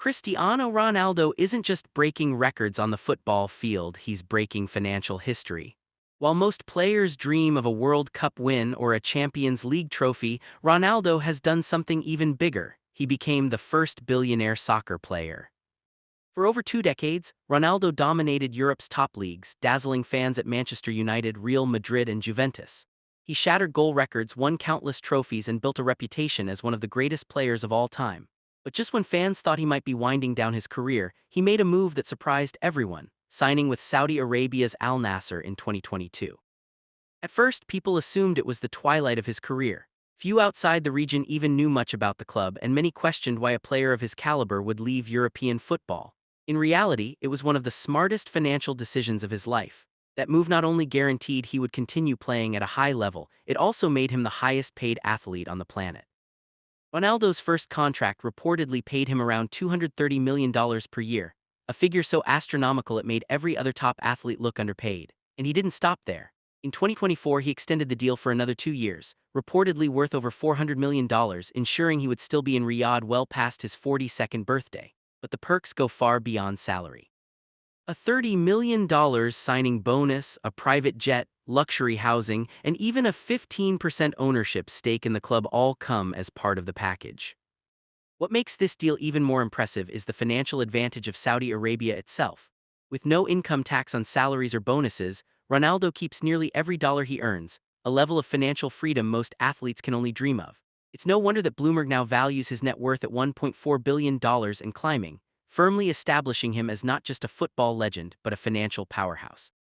Cristiano Ronaldo isn't just breaking records on the football field, he's breaking financial history. While most players dream of a World Cup win or a Champions League trophy, Ronaldo has done something even bigger. He became the first billionaire soccer player. For over 2 decades, Ronaldo dominated Europe's top leagues, dazzling fans at Manchester United, Real Madrid and Juventus. He shattered goal records, won countless trophies and built a reputation as one of the greatest players of all time. But just when fans thought he might be winding down his career, he made a move that surprised everyone, signing with Saudi Arabia's Al-Nassr in 2022. At first, people assumed it was the twilight of his career. Few outside the region even knew much about the club, and many questioned why a player of his caliber would leave European football. In reality, it was one of the smartest financial decisions of his life. That move not only guaranteed he would continue playing at a high level, it also made him the highest-paid athlete on the planet. Ronaldo's first contract reportedly paid him around $230 million per year, a figure so astronomical it made every other top athlete look underpaid. And he didn't stop there. In 2024, he extended the deal for another 2 years, reportedly worth over $400 million, ensuring he would still be in Riyadh well past his 42nd birthday. But the perks go far beyond salary. A $30 million signing bonus, a private jet, luxury housing, and even a 15% ownership stake in the club all come as part of the package. What makes this deal even more impressive is the financial advantage of Saudi Arabia itself. With no income tax on salaries or bonuses, Ronaldo keeps nearly every dollar he earns, a level of financial freedom most athletes can only dream of. It's no wonder that Bloomberg now values his net worth at $1.4 billion and climbing, firmly establishing him as not just a football legend but a financial powerhouse.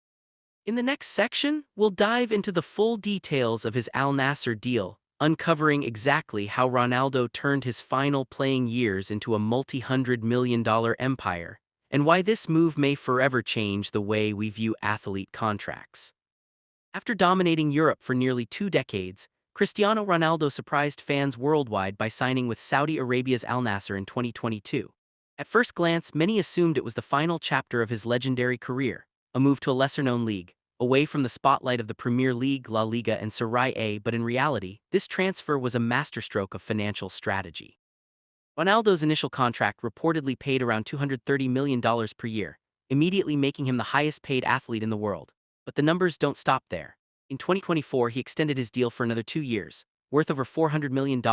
In the next section, we'll dive into the full details of his Al-Nassr deal, uncovering exactly how Ronaldo turned his final playing years into a multi-hundred-million-dollar empire, and why this move may forever change the way we view athlete contracts. After dominating Europe for nearly 2 decades, Cristiano Ronaldo surprised fans worldwide by signing with Saudi Arabia's Al-Nassr in 2022. At first glance, many assumed it was the final chapter of his legendary career, a move to a lesser-known league, away from the spotlight of the Premier League, La Liga and Serie A, but in reality, this transfer was a masterstroke of financial strategy. Ronaldo's initial contract reportedly paid around $230 million per year, immediately making him the highest-paid athlete in the world. But the numbers don't stop there. In 2024, he extended his deal for another 2 years, worth over $400 million,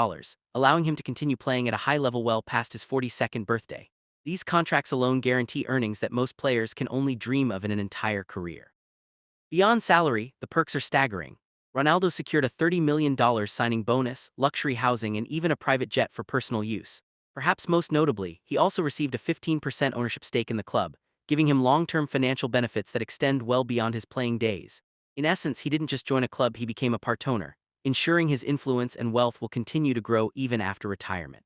allowing him to continue playing at a high level well past his 42nd birthday. These contracts alone guarantee earnings that most players can only dream of in an entire career. Beyond salary, the perks are staggering. Ronaldo secured a $30 million signing bonus, luxury housing, and even a private jet for personal use. Perhaps most notably, he also received a 15% ownership stake in the club, giving him long-term financial benefits that extend well beyond his playing days. In essence, he didn't just join a club, he became a part owner, ensuring his influence and wealth will continue to grow even after retirement.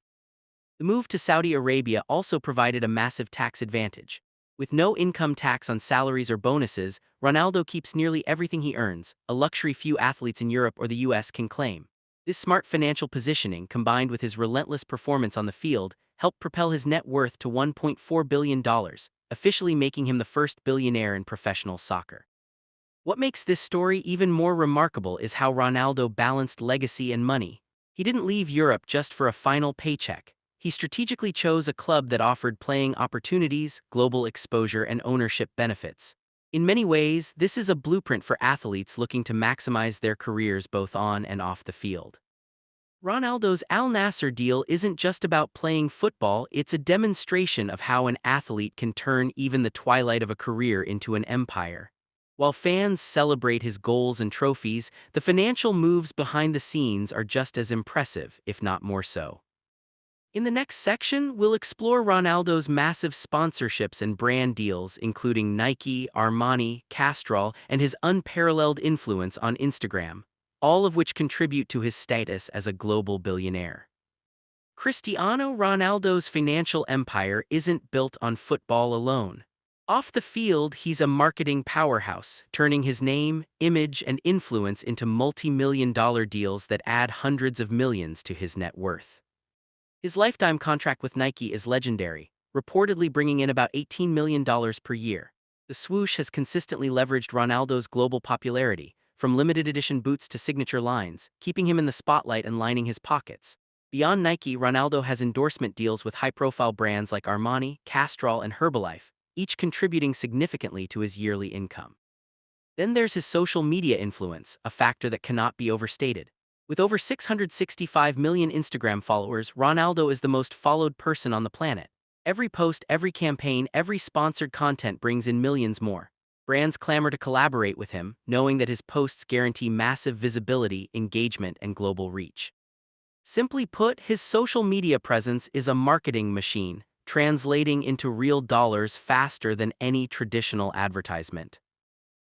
The move to Saudi Arabia also provided a massive tax advantage. With no income tax on salaries or bonuses, Ronaldo keeps nearly everything he earns, a luxury few athletes in Europe or the US can claim. This smart financial positioning, combined with his relentless performance on the field, helped propel his net worth to $1.4 billion, officially making him the first billionaire in professional soccer. What makes this story even more remarkable is how Ronaldo balanced legacy and money. He didn't leave Europe just for a final paycheck. He strategically chose a club that offered playing opportunities, global exposure, and ownership benefits. In many ways, this is a blueprint for athletes looking to maximize their careers both on and off the field. Ronaldo's Al-Nassr deal isn't just about playing football, it's a demonstration of how an athlete can turn even the twilight of a career into an empire. While fans celebrate his goals and trophies, the financial moves behind the scenes are just as impressive, if not more so. In the next section, we'll explore Ronaldo's massive sponsorships and brand deals, including Nike, Armani, Castrol, and his unparalleled influence on Instagram, all of which contribute to his status as a global billionaire. Cristiano Ronaldo's financial empire isn't built on football alone. Off the field, he's a marketing powerhouse, turning his name, image, and influence into multi-million-dollar deals that add hundreds of millions to his net worth. His lifetime contract with Nike is legendary, reportedly bringing in about $18 million per year. The swoosh has consistently leveraged Ronaldo's global popularity, from limited edition boots to signature lines, keeping him in the spotlight and lining his pockets. Beyond Nike, Ronaldo has endorsement deals with high-profile brands like Armani, Castrol, and Herbalife, each contributing significantly to his yearly income. Then there's his social media influence, a factor that cannot be overstated. With over 665 million Instagram followers, Ronaldo is the most followed person on the planet. Every post, every campaign, every sponsored content brings in millions more. Brands clamor to collaborate with him, knowing that his posts guarantee massive visibility, engagement, and global reach. Simply put, his social media presence is a marketing machine, translating into real dollars faster than any traditional advertisement.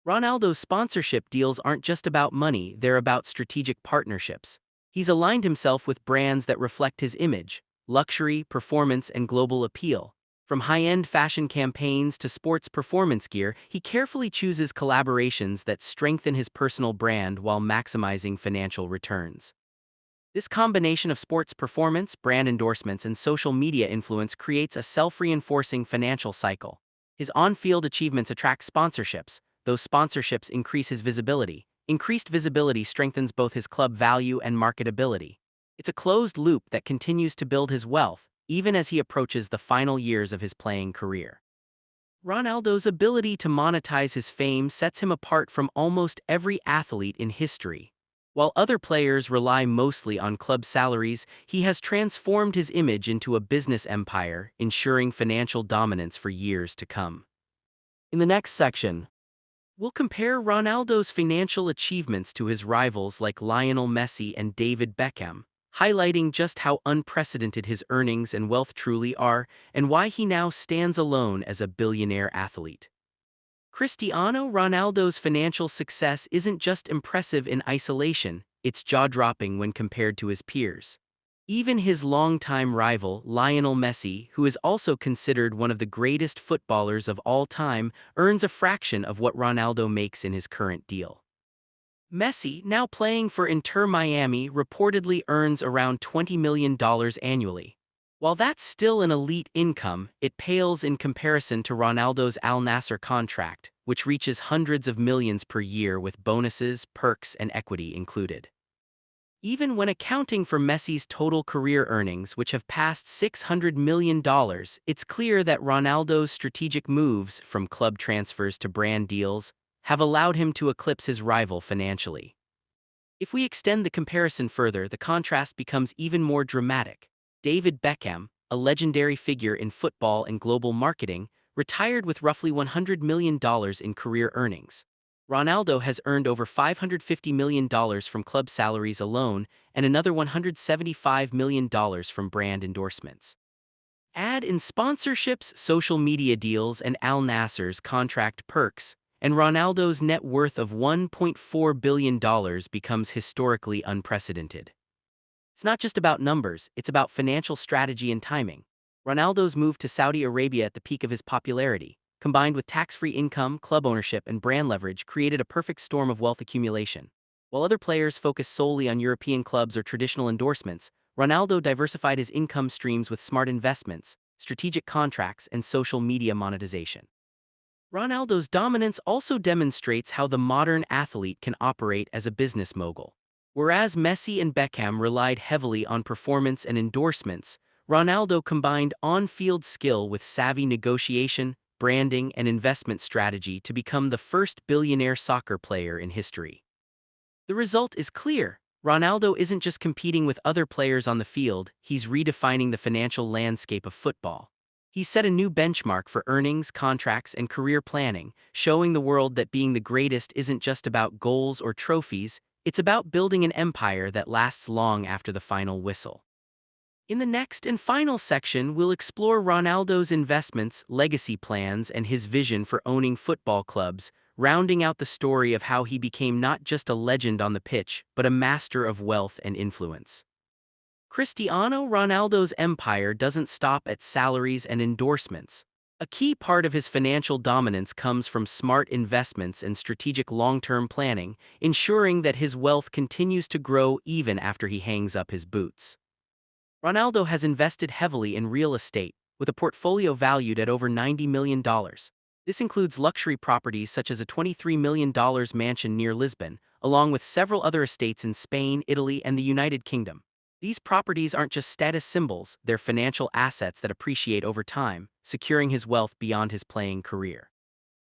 Ronaldo's sponsorship deals aren't just about money, they're about strategic partnerships. He's aligned himself with brands that reflect his image: luxury, performance, and global appeal. From high-end fashion campaigns to sports performance gear, he carefully chooses collaborations that strengthen his personal brand while maximizing financial returns. This combination of sports performance, brand endorsements, and social media influence creates a self-reinforcing financial cycle. His on-field achievements attract sponsorships. Those sponsorships increase his visibility. Increased visibility strengthens both his club value and marketability. It's a closed loop that continues to build his wealth, even as he approaches the final years of his playing career. Ronaldo's ability to monetize his fame sets him apart from almost every athlete in history. While other players rely mostly on club salaries, he has transformed his image into a business empire, ensuring financial dominance for years to come. In the next section, we'll compare Ronaldo's financial achievements to his rivals like Lionel Messi and David Beckham, highlighting just how unprecedented his earnings and wealth truly are, and why he now stands alone as a billionaire athlete. Cristiano Ronaldo's financial success isn't just impressive in isolation, it's jaw-dropping when compared to his peers. Even his longtime rival, Lionel Messi, who is also considered one of the greatest footballers of all time, earns a fraction of what Ronaldo makes in his current deal. Messi, now playing for Inter Miami, reportedly earns around $20 million annually. While that's still an elite income, it pales in comparison to Ronaldo's Al-Nassr contract, which reaches hundreds of millions per year with bonuses, perks, and equity included. Even when accounting for Messi's total career earnings, which have passed $600 million, it's clear that Ronaldo's strategic moves, from club transfers to brand deals, have allowed him to eclipse his rival financially. If we extend the comparison further, the contrast becomes even more dramatic. David Beckham, a legendary figure in football and global marketing, retired with roughly $100 million in career earnings. Ronaldo has earned over $550 million from club salaries alone and another $175 million from brand endorsements. Add in sponsorships, social media deals, and Al-Nassr's contract perks, and Ronaldo's net worth of $1.4 billion becomes historically unprecedented. It's not just about numbers, it's about financial strategy and timing. Ronaldo's move to Saudi Arabia at the peak of his popularity, combined with tax-free income, club ownership, and brand leverage, created a perfect storm of wealth accumulation. While other players focused solely on European clubs or traditional endorsements, Ronaldo diversified his income streams with smart investments, strategic contracts, and social media monetization. Ronaldo's dominance also demonstrates how the modern athlete can operate as a business mogul. Whereas Messi and Beckham relied heavily on performance and endorsements, Ronaldo combined on-field skill with savvy negotiation, branding, and investment strategy to become the first billionaire soccer player in history. The result is clear. Ronaldo isn't just competing with other players on the field, he's redefining the financial landscape of football. He's set a new benchmark for earnings, contracts, and career planning, showing the world that being the greatest isn't just about goals or trophies, it's about building an empire that lasts long after the final whistle. In the next and final section, we'll explore Ronaldo's investments, legacy plans, and his vision for owning football clubs, rounding out the story of how he became not just a legend on the pitch, but a master of wealth and influence. Cristiano Ronaldo's empire doesn't stop at salaries and endorsements. A key part of his financial dominance comes from smart investments and strategic long-term planning, ensuring that his wealth continues to grow even after he hangs up his boots. Ronaldo has invested heavily in real estate, with a portfolio valued at over $90 million. This includes luxury properties such as a $23 million mansion near Lisbon, along with several other estates in Spain, Italy, and the United Kingdom. These properties aren't just status symbols, they're financial assets that appreciate over time, securing his wealth beyond his playing career.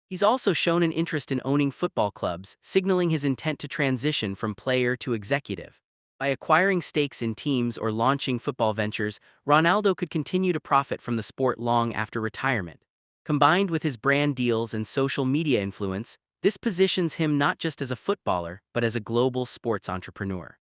He's also shown an interest in owning football clubs, signaling his intent to transition from player to executive. By acquiring stakes in teams or launching football ventures, Ronaldo could continue to profit from the sport long after retirement. Combined with his brand deals and social media influence, this positions him not just as a footballer, but as a global sports entrepreneur.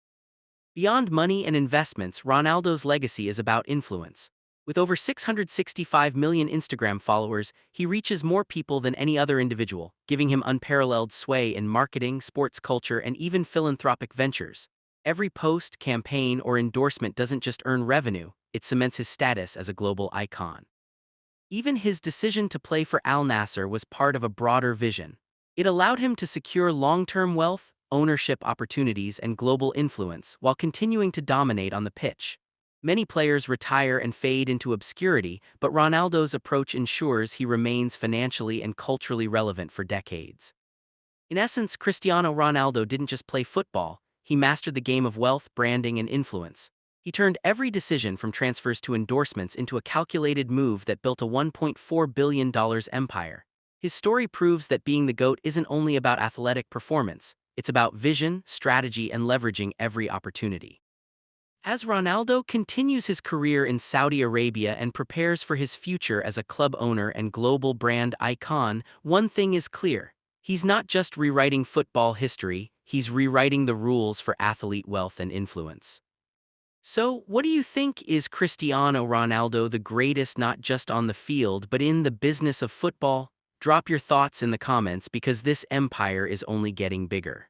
Beyond money and investments, Ronaldo's legacy is about influence. With over 665 million Instagram followers, he reaches more people than any other individual, giving him unparalleled sway in marketing, sports culture, and even philanthropic ventures. Every post, campaign, or endorsement doesn't just earn revenue, it cements his status as a global icon. Even his decision to play for Al-Nassr was part of a broader vision. It allowed him to secure long-term wealth, ownership opportunities, and global influence while continuing to dominate on the pitch. Many players retire and fade into obscurity, but Ronaldo's approach ensures he remains financially and culturally relevant for decades. In essence, Cristiano Ronaldo didn't just play football, he mastered the game of wealth, branding, and influence. He turned every decision from transfers to endorsements into a calculated move that built a $1.4 billion empire. His story proves that being the GOAT isn't only about athletic performance, it's about vision, strategy, and leveraging every opportunity. As Ronaldo continues his career in Saudi Arabia and prepares for his future as a club owner and global brand icon, one thing is clear. He's not just rewriting football history, he's rewriting the rules for athlete wealth and influence. So, what do you think? Is Cristiano Ronaldo the greatest not just on the field but in the business of football? Drop your thoughts in the comments because this empire is only getting bigger.